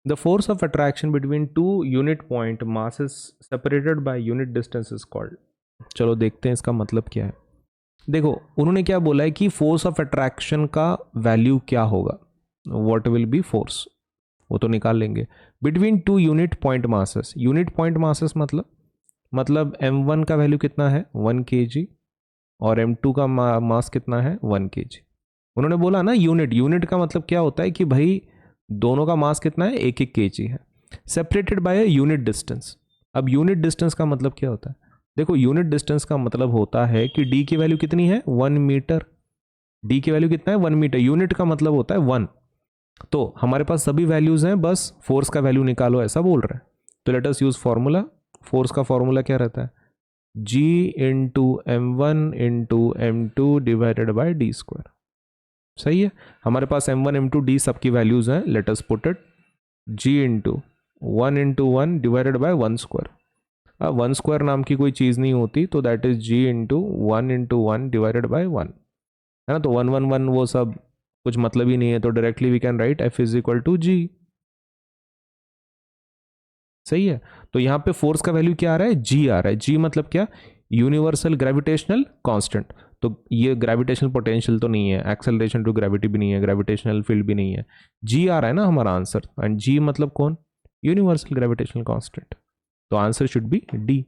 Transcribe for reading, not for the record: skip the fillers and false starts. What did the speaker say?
The force of attraction between two unit point masses separated by unit distance is called. चलो देखते हैं इसका मतलब क्या है। देखो उन्होंने क्या बोला है कि फोर्स ऑफ अट्रैक्शन का वैल्यू क्या होगा, व्हाट विल बी फोर्स, वो तो निकाल लेंगे। Between two unit point masses, unit point masses मतलब m1 का वैल्यू कितना है 1 kg और m2 का मास कितना है 1 kg। उन्होंने बोला ना यूनिट, यूनिट का मतलब क्या होता है कि भाई दोनों का मास कितना है 1-1 kg है, separated by a unit distance. अब यूनिट डिस्टेंस का मतलब क्या होता है, देखो यूनिट डिस्टेंस का मतलब होता है कि d की वैल्यू कितनी है 1 मीटर, d की वैल्यू कितना है 1 मीटर, यूनिट का मतलब होता है 1। तो हमारे पास सभी वैल्यूज हैं, बस फोर्स का वैल्यू निकालो ऐसा बोल रहे हैं। तो let us use formula. Force का फॉर्मूला क्या रहता है, g into m1 into m2 divided by D square. सही है, हमारे पास m1 m2 d सबकी वैल्यूज हैं, let us put it g into one divided by 1 square. अब 1 स्क्वायर नाम की कोई चीज़ नहीं होती, तो that is g into one divided by 1, है ना। तो 1 वो सब कुछ मतलब ही नहीं है, तो directly we can write f is equal to G. सही है, तो यहाँ पे फोर्स का वैल्यू क्या आ रहा है, g आ रहा है। g मतलब क्या, यूनिवर्सल ग्रेविटेशनल कांस्टेंट। तो ये ग्रेविटेशनल पोटेंशियल तो नहीं है, एक्सेलरेशन टू ग्रेविटी भी नहीं है, ग्रेविटेशनल फील्ड भी नहीं है, g आ रहा है ना हमारा आंसर। एंड g मतलब कौन, यूनिवर्सल ग्रेविटेशनल कांस्टेंट। तो आंसर शुड बी डी।